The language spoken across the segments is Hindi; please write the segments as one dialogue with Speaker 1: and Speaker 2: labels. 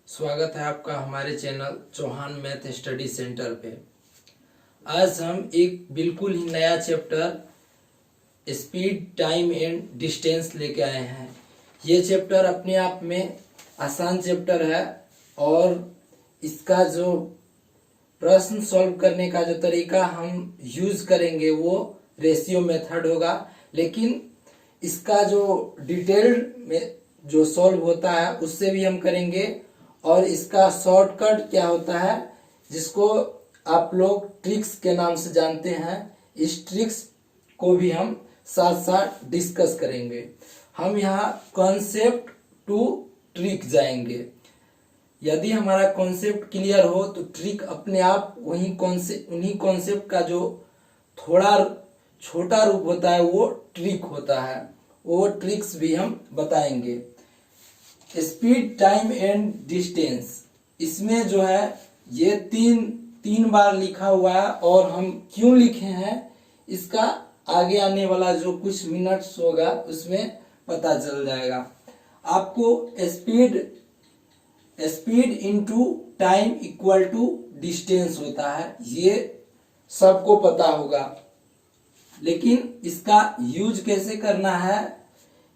Speaker 1: स्वागत है आपका हमारे channel Chauhan math study centre पे। आज हम एक बिल्कुल ही नया chapter speed, time and distance लेके आए हैं। ये चैप्टर अपने आप में आसान चैप्टर है और इसका जो प्रश्न सॉल्व करने का जो तरीका हम यूज करेंगे वो रेशियो मेथड होगा, लेकिन इसका जो डिटेल्ड में जो सॉल्व होता है उससे भी हम करेंगे। और इसका शॉर्टकट क्या होता है जिसको आप लोग ट्रिक्स के नाम से जानते हैं, इस ट्रिक्स को भी हम साथ साथ डिस्कस करेंगे। हम यहाँ कॉन्सेप्ट टू ट्रिक जाएंगे। यदि हमारा कॉन्सेप्ट क्लियर हो तो ट्रिक अपने आप उन्हीं कॉन्सेप्ट का जो थोड़ा छोटा रूप होता है वो ट्रिक होता है, वो ट्रिक्स भी हम बताएंगे। स्पीड, टाइम एंड डिस्टेंस, इसमें जो है ये तीन बार लिखा हुआ है और हम क्यों लिखे हैं इसका आगे आने वाला जो कुछ मिनट्स होगा उसमें पता चल जाएगा आपको। Speed into time equal to distance होता है, ये सबको पता होगा, लेकिन इसका यूज कैसे करना है,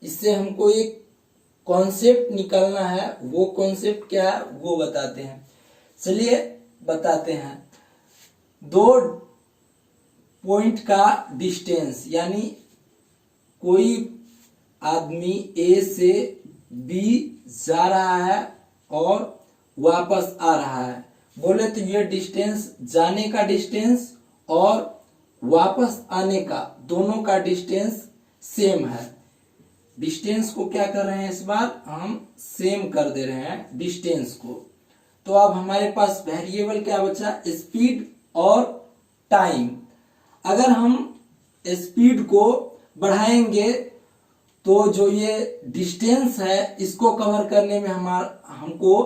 Speaker 1: इससे हमको एक कॉन्सेप्ट निकालना है। वो कॉन्सेप्ट क्या है वो बताते हैं। चलिए बताते हैं। दो पॉइंट का डिस्टेंस, यानी कोई आदमी ए से बी जा रहा है और वापस आ रहा है, बोले तो ये डिस्टेंस, जाने का डिस्टेंस और वापस आने का दोनों का डिस्टेंस सेम है। डिस्टेंस को क्या कर रहे हैं, इस बार हम सेम कर दे रहे हैं डिस्टेंस को। तो अब हमारे पास वेरिएबल क्या बचा, स्पीड और टाइम। अगर हम स्पीड को बढ़ाएंगे तो जो ये डिस्टेंस है इसको कवर करने में हमको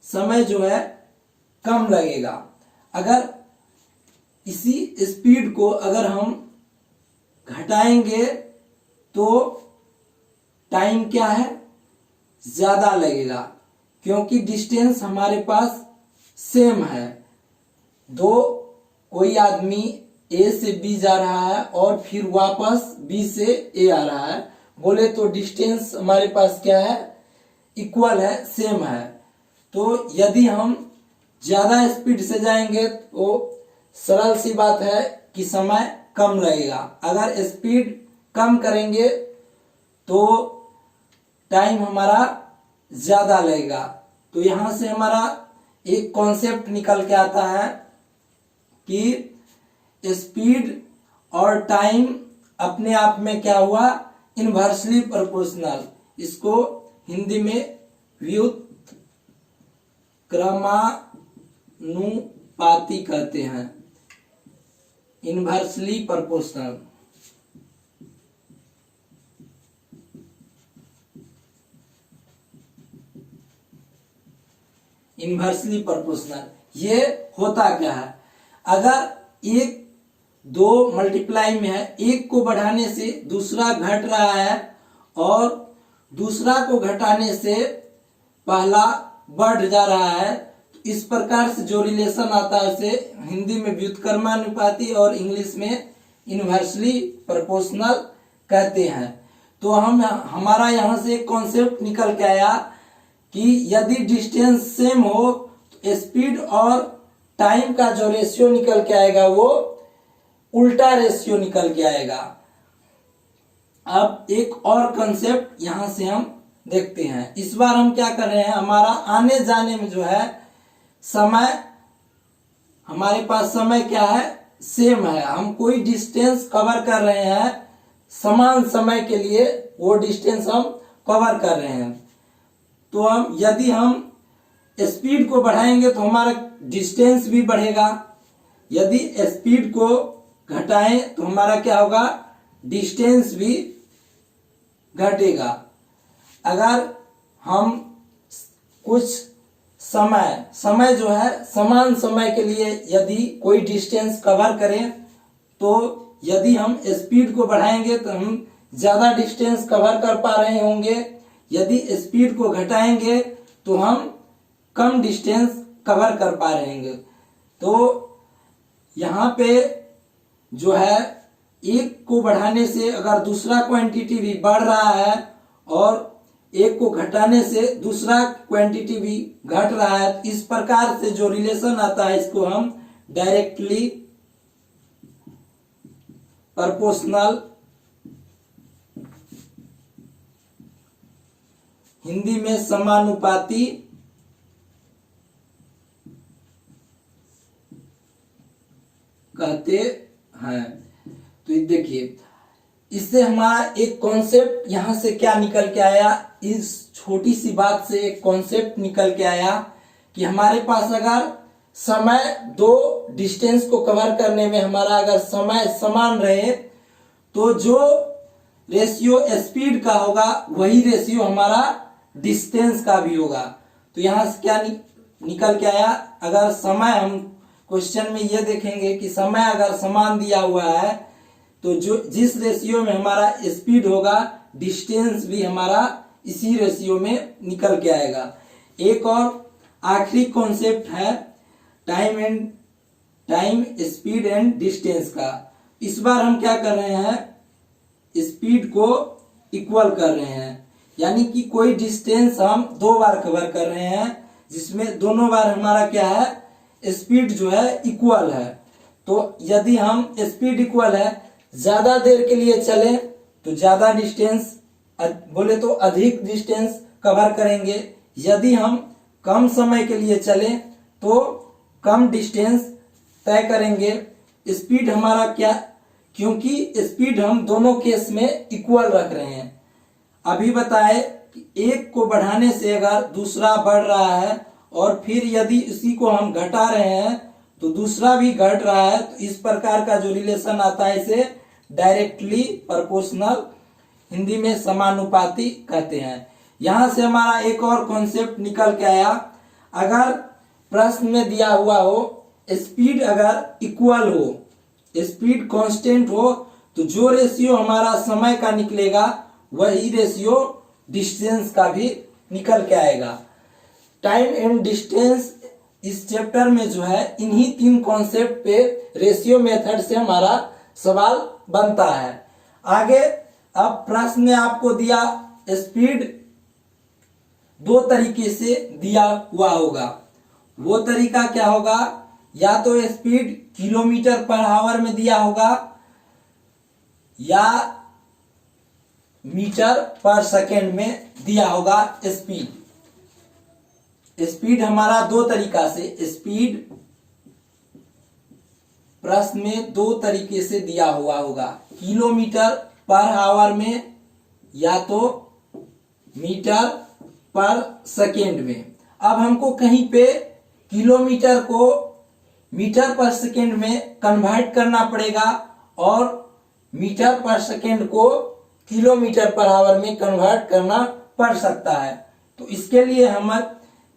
Speaker 1: समय जो है कम लगेगा। अगर इसी स्पीड को अगर हम घटाएंगे तो टाइम क्या है, ज्यादा लगेगा, क्योंकि डिस्टेंस हमारे पास सेम है। कोई आदमी ए से बी जा रहा है और फिर वापस बी से ए आ रहा है, बोले तो डिस्टेंस हमारे पास क्या है, इक्वल है, सेम है। तो यदि हम ज्यादा स्पीड से जाएंगे तो सरल सी बात है कि समय कम लगेगा। अगर स्पीड कम करेंगे तो टाइम हमारा ज्यादा लगेगा। तो यहां से हमारा एक कॉन्सेप्ट निकल के आता है कि स्पीड और टाइम अपने आप में क्या हुआ, इनवर्सली प्रोपोर्शनल। इसको हिंदी में व्युत्क्रमानुपाती कहते हैं, इनवर्सली प्रोपोर्शनल। इनवर्सली प्रोपोर्शनल ये होता क्या है, अगर एक दो मल्टीप्लाई में है, एक को बढ़ाने से दूसरा घट रहा है और दूसरा को घटाने से पहला बढ़ जा रहा है, तो इस प्रकार से जो रिलेशन आता है उसे हिंदी में व्युत्क्रमानुपाती और इंग्लिश में इनवर्सली प्रोपोर्शनल कहते हैं। तो हमारा यहाँ से एक कॉन्सेप्ट निकल के आया कि यदि डिस्टेंस सेम हो तो स्पीड और टाइम का जो रेशियो निकल के आएगा वो उल्टा रेशियो निकल के आएगा। अब एक और कंसेप्ट यहां से हम देखते हैं। इस बार हम क्या कर रहे हैं, हमारा आने जाने में जो है समय, हमारे पास समय क्या है, सेम है। हम कोई डिस्टेंस कवर कर रहे हैं समान समय के लिए, वो डिस्टेंस हम कवर कर रहे हैं। तो यदि हम स्पीड को बढ़ाएंगे तो हमारा डिस्टेंस भी बढ़ेगा, यदि स्पीड को घटाएं तो हमारा क्या होगा, डिस्टेंस भी घटेगा। अगर हम कुछ समय जो है समान समय के लिए यदि कोई डिस्टेंस कवर करें तो यदि हम स्पीड को बढ़ाएंगे तो हम ज्यादा डिस्टेंस कवर कर पा रहे होंगे, यदि स्पीड को घटाएंगे तो हम कम डिस्टेंस कवर कर पा रहे हैं। तो यहाँ पे जो है एक को बढ़ाने से अगर दूसरा क्वांटिटी भी बढ़ रहा है और एक को घटाने से दूसरा क्वांटिटी भी घट रहा है, इस प्रकार से जो रिलेशन आता है इसको हम डायरेक्टली प्रोपोर्शनल, हिंदी में समानुपाती कहते हैं। तो देखिए इससे हमारा एक कॉन्सेप्ट यहां से क्या निकल के आया, इस छोटी सी बात से एक कॉन्सेप्ट निकल के आया कि हमारे पास अगर समय दो डिस्टेंस को कवर करने में हमारा अगर समय समान रहे तो जो रेशियो स्पीड का होगा वही रेशियो हमारा डिस्टेंस का भी होगा। तो यहां से क्या निकल के आया, अगर समय, हम क्वेश्चन में ये देखेंगे कि समय अगर समान दिया हुआ है तो जो जिस रेशियो में हमारा स्पीड होगा डिस्टेंस भी हमारा इसी रेशियो में निकल के आएगा। एक और आखिरी कॉन्सेप्ट है टाइम स्पीड एंड डिस्टेंस का। इस बार हम क्या कर रहे हैं, स्पीड को इक्वल कर रहे हैं, यानी कि कोई डिस्टेंस हम दो बार कवर कर रहे हैं जिसमें दोनों बार हमारा क्या है, स्पीड जो है इक्वल है। तो यदि हम स्पीड इक्वल है, ज्यादा देर के लिए चले तो ज्यादा डिस्टेंस, बोले तो अधिक डिस्टेंस कवर करेंगे। यदि हम कम समय के लिए चले तो कम डिस्टेंस तय करेंगे। स्पीड हमारा क्या, क्योंकि स्पीड हम दोनों केस में इक्वल रख रहे हैं। अभी बताए कि एक को बढ़ाने से अगर दूसरा बढ़ रहा है और फिर यदि इसी को हम घटा रहे हैं तो दूसरा भी घट रहा है, तो इस प्रकार का जो रिलेशन आता है इसे डायरेक्टली प्रोपोर्शनल, हिंदी में समानुपाती कहते हैं। यहां से हमारा एक और कॉन्सेप्ट निकल के आया, अगर प्रश्न में दिया हुआ हो स्पीड अगर इक्वल हो, स्पीड कांस्टेंट हो, तो जो रेशियो हमारा समय का निकलेगा वही रेशियो डिस्टेंस का भी निकल के आएगा। टाइम एंड डिस्टेंस इस चैप्टर में जो है इन्हीं तीन कॉन्सेप्ट पे रेशियो मेथड से हमारा सवाल बनता है। आगे अब प्रश्न में आपको दिया स्पीड दो तरीके से दिया हुआ होगा। वो तरीका क्या होगा, या तो स्पीड किलोमीटर पर आवर में दिया होगा या मीटर पर सेकेंड में दिया होगा। स्पीड हमारा दो तरीका से, स्पीड प्रश्न में दो तरीके से दिया हुआ होगा, किलोमीटर पर आवर में या तो मीटर पर सेकेंड में। अब हमको कहीं पे किलोमीटर को मीटर पर सेकेंड में कन्वर्ट करना पड़ेगा और मीटर पर सेकेंड को किलोमीटर पर आवर में कन्वर्ट करना पड़ सकता है। तो इसके लिए हम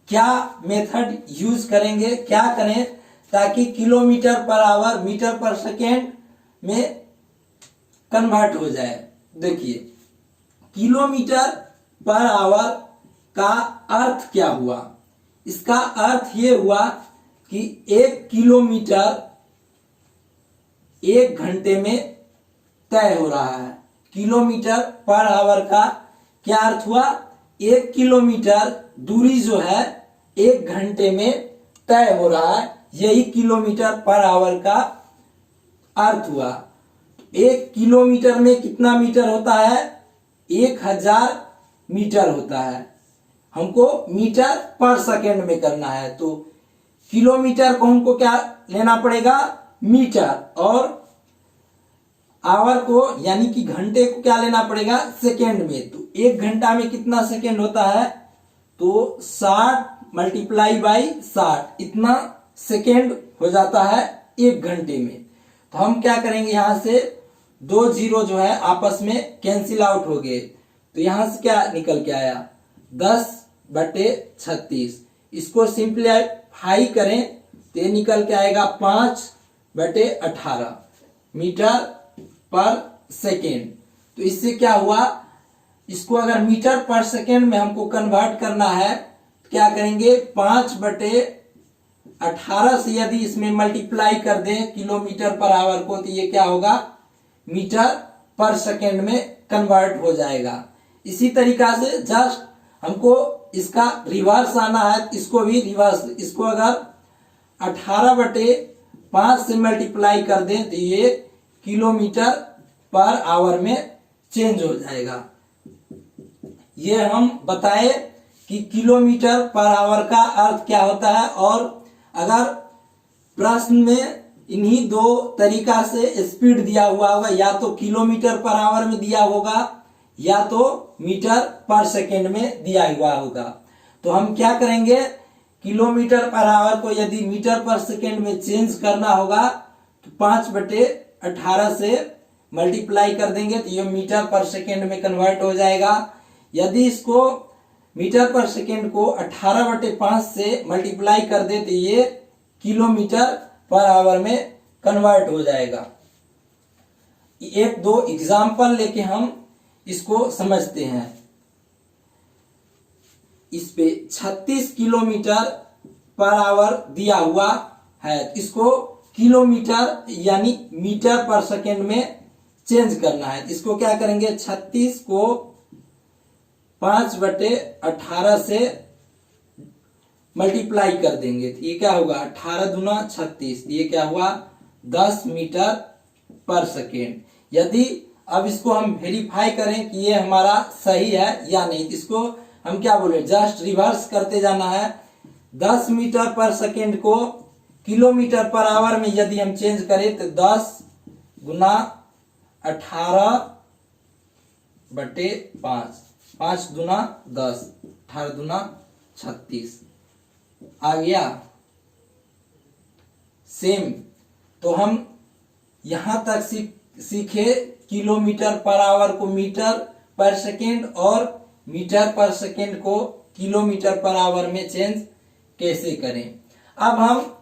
Speaker 1: क्या मेथड यूज करेंगे, क्या करें ताकि किलोमीटर पर आवर मीटर पर सेकेंड में कन्वर्ट हो जाए। देखिए किलोमीटर पर आवर का अर्थ क्या हुआ, इसका अर्थ ये हुआ कि 1 किलोमीटर 1 घंटे में तय हो रहा है। किलोमीटर पर आवर का क्या अर्थ हुआ, 1 किलोमीटर दूरी जो है 1 घंटे में तय हो रहा है, यही किलोमीटर पर आवर का अर्थ हुआ। 1 किलोमीटर में कितना मीटर होता है, 1000 मीटर होता है। हमको मीटर पर सेकेंड में करना है तो किलोमीटर को हमको क्या लेना पड़ेगा, मीटर, और आवर को यानी कि घंटे को क्या लेना पड़ेगा, सेकेंड में। तो 1 घंटा में कितना सेकेंड होता है, तो 60 मल्टीप्लाई बाई 60, इतना सेकेंड हो जाता है 1 घंटे में। तो हम क्या करेंगे, यहां से 2 जीरो जो है आपस में कैंसिल आउट हो गए। तो यहां से क्या निकल के आया, 10/36। इसको सिंप्लीफाई करें तो ये निकल के आएगा 5/18 मीटर पर सेकेंड। तो इससे क्या हुआ, इसको अगर मीटर पर सेकेंड में हमको कन्वर्ट करना है क्या करेंगे 5/18 से यदि इसमें मल्टीप्लाई कर दें किलोमीटर पर आवर को, तो ये क्या होगा मीटर पर सेकेंड में कन्वर्ट हो जाएगा। इसी तरीका से जस्ट हमको इसका रिवर्स आना है, इसको भी रिवर्स, इसको अगर 18/5 से मल्टीप्लाई कर दें तो ये किलोमीटर पर आवर में चेंज हो जाएगा। ये हम बताए कि किलोमीटर पर आवर का अर्थ क्या होता है, और अगर प्रश्न में इन्हीं दो तरीका से स्पीड दिया हुआ होगा, या तो किलोमीटर पर आवर में दिया होगा या तो मीटर पर सेकेंड में दिया हुआ होगा, तो हम क्या करेंगे किलोमीटर पर आवर को यदि मीटर पर सेकेंड में चेंज करना होगा तो 5/18 से मल्टीप्लाई कर देंगे तो ये मीटर पर सेकेंड में कन्वर्ट हो जाएगा। यदि इसको मीटर पर सेकेंड को 18/5 से मल्टीप्लाई कर दे तो ये किलोमीटर पर आवर में कन्वर्ट हो जाएगा। एक दो एग्जाम्पल लेके हम इसको समझते हैं। इस पे 36 किलोमीटर पर आवर दिया हुआ है, इसको किलोमीटर यानी मीटर पर सेकेंड में चेंज करना है। इसको क्या करेंगे 36 को 5/18 से मल्टीप्लाई कर देंगे तो ये क्या होगा 18 दूना 36, ये क्या हुआ 10 मीटर पर सेकेंड। यदि अब इसको हम वेरीफाई करें कि ये हमारा सही है या नहीं, इसको हम क्या बोले जस्ट रिवर्स करते जाना है। 10 मीटर पर सेकेंड को किलोमीटर पर आवर में यदि हम चेंज करें तो 10 गुना 18/5, 5 दूना 10, 18 दूना 36 आ गया। सेम तो हम यहां तक सीखे किलोमीटर पर आवर को मीटर पर सेकेंड और मीटर पर सेकेंड को किलोमीटर पर आवर में चेंज कैसे करें। अब हम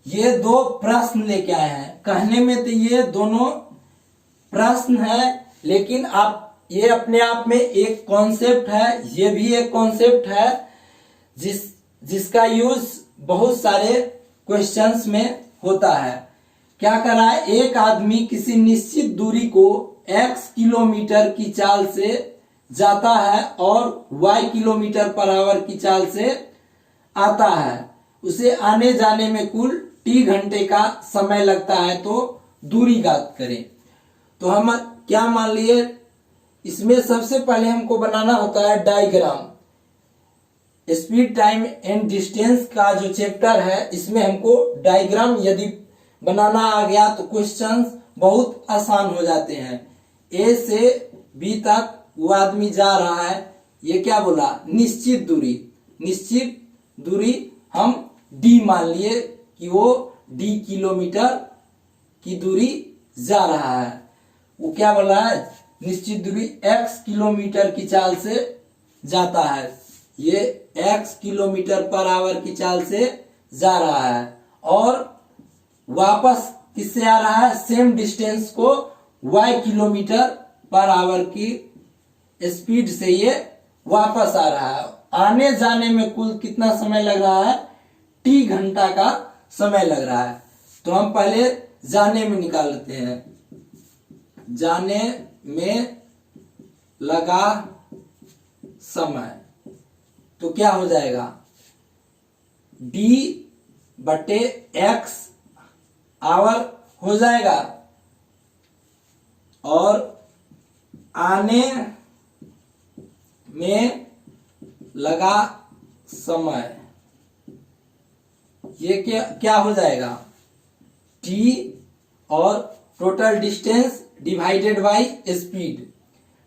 Speaker 1: ये दो प्रश्न लेके आए हैं। कहने में तो ये दोनों प्रश्न है, लेकिन आप ये अपने आप में एक कॉन्सेप्ट है, ये भी एक कॉन्सेप्ट है जिसका यूज बहुत सारे क्वेश्चंस में होता है। क्या कर रहा है, एक आदमी किसी निश्चित दूरी को x किलोमीटर की चाल से जाता है और y किलोमीटर पर आवर की चाल से आता है। उसे आने जाने में कुल t घंटे का समय लगता है, तो दूरी ज्ञात करें। तो हम क्या मान लिए, इसमें सबसे पहले हमको बनाना होता है diagram. Speed time and distance का जो चैप्टर है इसमें हमको डायग्राम यदि बनाना आ गया तो क्वेश्चंस बहुत आसान हो जाते हैं। ए से बी तक वो आदमी जा रहा है, ये क्या बोला निश्चित दूरी, निश्चित दूरी हम डी मान लिए कि वो डी किलोमीटर की दूरी जा रहा है। वो क्या बोला है निश्चित दूरी x किलोमीटर की चाल से जाता है, ये x किलोमीटर पर आवर की चाल से जा रहा है और वापस किससे आ रहा है, सेम डिस्टेंस को y किलोमीटर पर आवर की स्पीड से ये वापस आ रहा है। आने जाने में कुल कितना समय लग रहा है, t घंटा का समय लग रहा है। तो हम पहले जाने में निकाल लेते हैं। जाने में लगा समय तो क्या हो जाएगा d/x आवर हो जाएगा, और आने में लगा समय ये क्या हो जाएगा t और total distance divided by speed,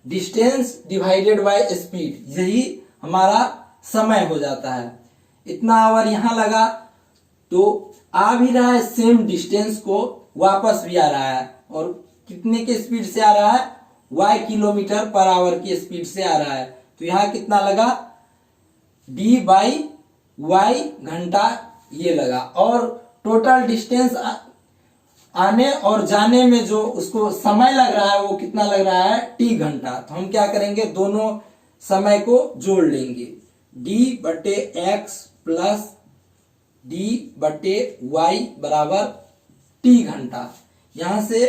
Speaker 1: distance divided by speed, यही हमारा समय हो जाता है। इतना आवर यहां लगा तो आ भी रहा है सेम डिस्टेंस को, वापस भी आ रहा है, और कितने के स्पीड से आ रहा है y किलोमीटर पर आवर की स्पीड से आ रहा है। तो यहां कितना लगा d/y घंटा ये लगा, और टोटल डिस्टेंस आने और जाने में जो उसको समय लग रहा है वो कितना लग रहा है t घंटा। तो हम क्या करेंगे दोनों समय को जोड़ लेंगे, डी बटे एक्स प्लस डी बटे वाई बराबर टी घंटा। यहां से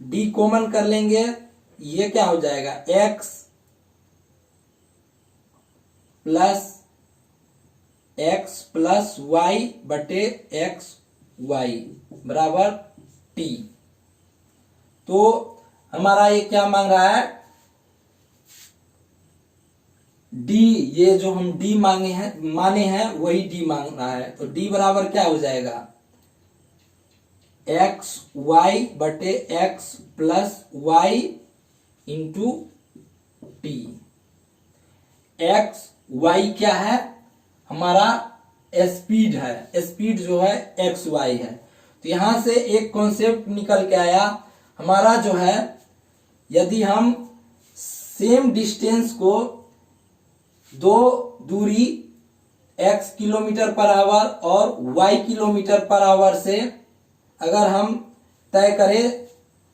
Speaker 1: डी कॉमन कर लेंगे, ये क्या हो जाएगा एक्स प्लस वाई बटे एक्स वाई बराबर टी। तो हमारा ये क्या मांग रहा है, डी, ये जो हम डी माने हैं वही डी मांग रहा है। तो डी बराबर क्या हो जाएगा एक्स वाई बटे X plus Y into T. X Y क्या है, हमारा स्पीड है, स्पीड जो है एक्स वाई है। तो यहां से एक कॉन्सेप्ट निकल के आया हमारा जो है, यदि हम सेम डिस्टेंस को दो दूरी x किलोमीटर पर आवर और y किलोमीटर पर आवर से अगर हम तय करें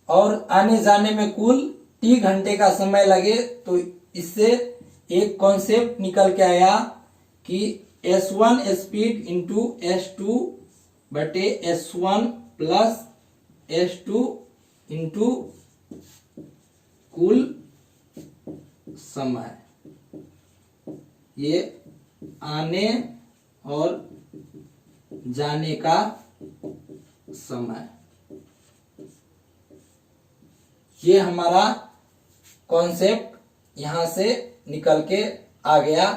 Speaker 1: और आने जाने में कुल t घंटे का समय लगे, तो इससे एक कॉन्सेप्ट निकल के आया कि S1 स्पीड इंटू S2 बटे S1 प्लस S2 इंटू कुल समय, ये आने और जाने का समय। ये हमारा कॉन्सेप्ट यहां से निकल के आ गया।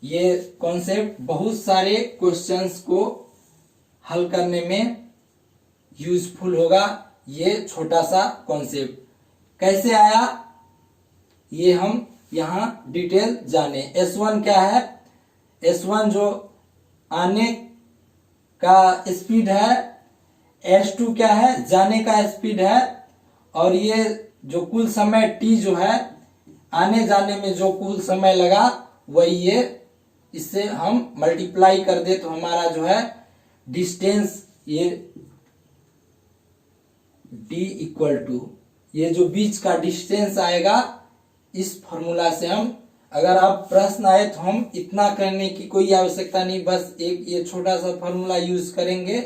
Speaker 1: ये कॉन्सेप्ट बहुत सारे क्वेश्चंस को हल करने में यूजफुल होगा। ये छोटा सा कॉन्सेप्ट कैसे आया ये हम यहां डिटेल जाने। S1 क्या है, S1 जो आने का स्पीड है, S2 क्या है जाने का स्पीड है, और ये जो कुल समय T जो है आने जाने में जो कुल समय लगा वही ये, इससे हम मल्टीप्लाई कर दे तो हमारा जो है डिस्टेंस, ये D इक्वल टू ये जो बीच का डिस्टेंस आएगा, इस फॉर्मूला से हम, अगर आप प्रश्न आए तो हम इतना करने की कोई आवश्यकता नहीं, बस एक ये छोटा सा फॉर्मूला यूज करेंगे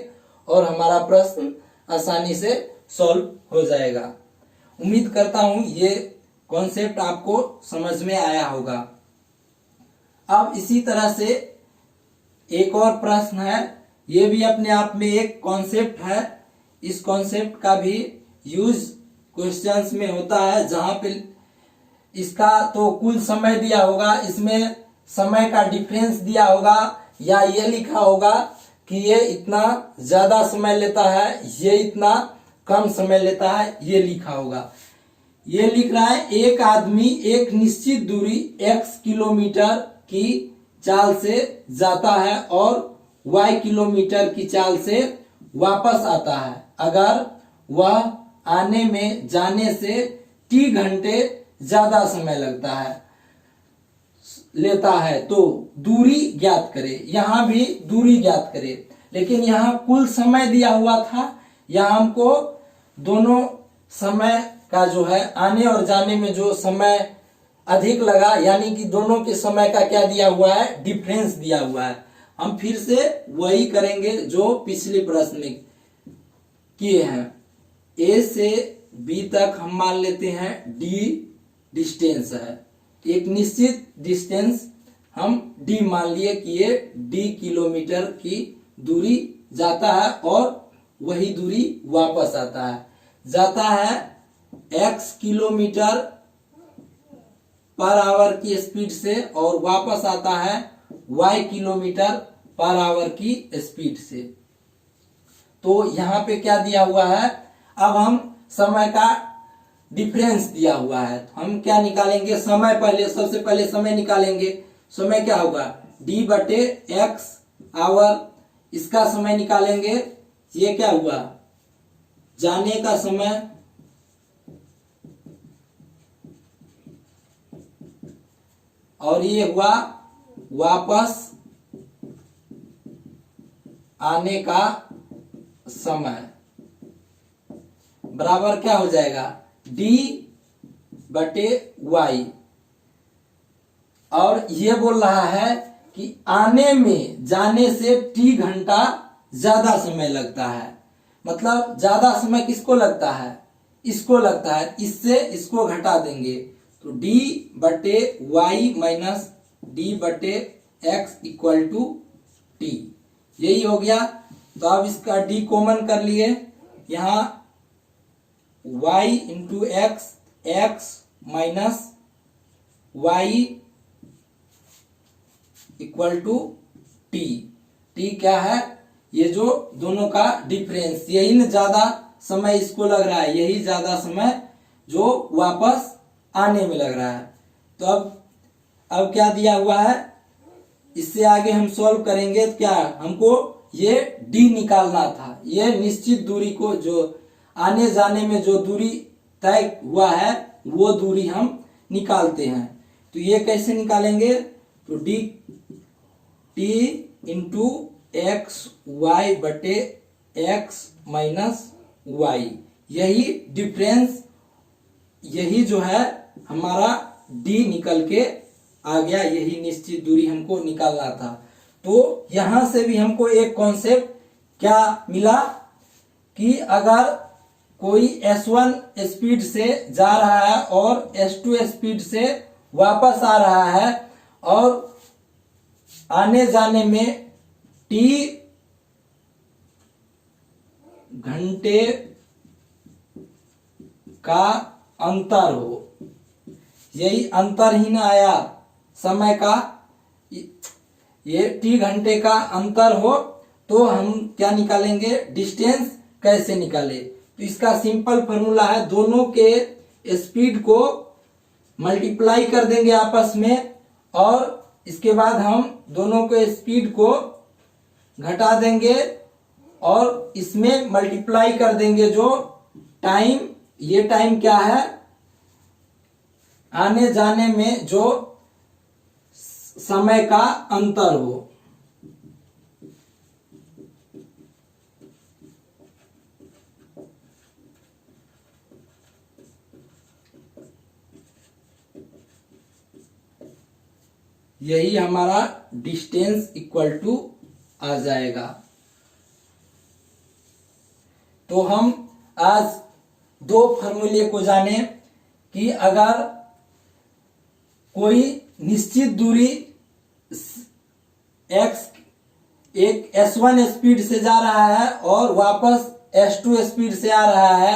Speaker 1: और हमारा प्रश्न आसानी से सॉल्व हो जाएगा। उम्मीद करता हूं ये कॉन्सेप्ट आपको समझ में आया होगा। अब इसी तरह से एक और प्रश्न है, ये भी अपने आप में एक कॉन्सेप्ट है। इस कॉन्सेप्ट का भी यूज क्वेश्चंस में होता है, जहां पे इसका तो कुल समय दिया होगा, इसमें समय का डिफरेंस दिया होगा, या ये लिखा होगा कि ये इतना ज्यादा समय लेता है, ये इतना कम समय लेता है, ये लिखा होगा। ये लिख रहा है एक आदमी एक निश्चित दूरी x किलोमीटर की चाल से जाता है और y किलोमीटर की चाल से वापस आता है। अगर वह आने में जाने से t घंटे ज्यादा समय लेता है तो दूरी ज्ञात करे। यहां भी दूरी ज्ञात करे, लेकिन यहां कुल समय दिया हुआ था, यहां हमको दोनों समय का जो है आने और जाने में जो समय अधिक लगा, यानी कि दोनों के समय का क्या दिया हुआ है, डिफरेंस दिया हुआ है। हम फिर से वही करेंगे जो पिछले प्रश्न में किए हैं। ए से बी तक हम मान लेते हैं डी डिस्टेंस है, एक निश्चित डिस्टेंस हम डी मान लिए कि ये डी किलोमीटर की दूरी जाता है और वही दूरी वापस आता है। जाता है x किलोमीटर पर आवर की स्पीड से और वापस आता है y किलोमीटर पर आवर की स्पीड से। तो यहाँ पे क्या दिया हुआ है, अब हम समय का डिफरेंस दिया हुआ है, तो हम क्या निकालेंगे, समय पहले, सबसे पहले समय निकालेंगे। समय क्या होगा d बटे एक्स आवर, इसका समय निकालेंगे। ये क्या हुआ जाने का समय, और ये हुआ वापस आने का समय, बराबर क्या हो जाएगा d बटे y। और ये बोल रहा है कि आने में जाने से t घंटा ज्यादा समय लगता है। मतलब ज्यादा समय किसको लगता है, इसको लगता है, इससे इसको घटा देंगे तो d बटे वाई माइनस डी बटे एक्स इक्वल टू टी, यही हो गया। तो अब इसका d कॉमन कर लिए, यहां y into X, X minus Y equal to T. T क्या है, ये जो दोनों का डिफरेंस, यही न ज्यादा समय इसको लग रहा है, यही ज्यादा समय जो वापस आने में लग रहा है। तो अब क्या दिया हुआ है, इससे आगे हम सॉल्व करेंगे। क्या हमको ये d निकालना था, ये निश्चित दूरी को, जो आने जाने में जो दूरी तय हुआ है वो दूरी हम निकालते हैं। तो ये कैसे निकालेंगे, तो D T into X Y बटे एक्स माइनस वाई, यही डिफरेंस, यही जो है हमारा d निकल के आ गया, यही निश्चित दूरी हमको निकालना था। तो यहां से भी हमको एक कॉन्सेप्ट क्या मिला कि अगर कोई S1 स्पीड से जा रहा है और S2 स्पीड से वापस आ रहा है और आने जाने में t घंटे का अंतर हो, यही अंतर ही ना आया समय का, ये t घंटे का अंतर हो तो हम क्या निकालेंगे, डिस्टेंस कैसे निकाले। तो इसका सिंपल फॉर्मूला है, दोनों के स्पीड को मल्टीप्लाई कर देंगे आपस में और इसके बाद हम दोनों के स्पीड को घटा देंगे और इसमें मल्टीप्लाई कर देंगे जो टाइम, ये टाइम क्या है, आने जाने में जो समय का अंतर हो। यही हमारा डिस्टेंस इक्वल टू आ जाएगा। तो हम आज दो फॉर्मूले को जाने कि अगर कोई निश्चित दूरी x एक S1 स्पीड से जा रहा है और वापस S2 स्पीड से आ रहा है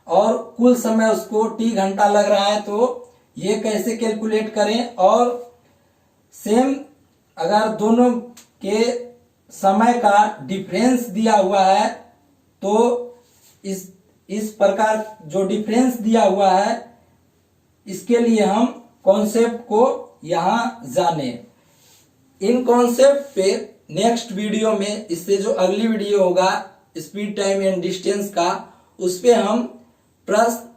Speaker 1: और कुल समय उसको t घंटा लग रहा है, तो ये कैसे कैलकुलेट करें। और सेम अगर दोनों के समय का डिफरेंस दिया हुआ है तो इस प्रकार जो डिफरेंस दिया हुआ है इसके लिए हम कॉन्सेप्ट को यहां जाने। इन कॉन्सेप्ट पे नेक्स्ट वीडियो में, इससे जो अगली वीडियो होगा स्पीड टाइम एंड डिस्टेंस का, उस पे हम प्रश्न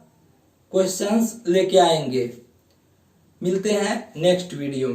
Speaker 1: क्वेश्चंस लेके आएंगे। मिलते हैं नेक्स्ट वीडियो में।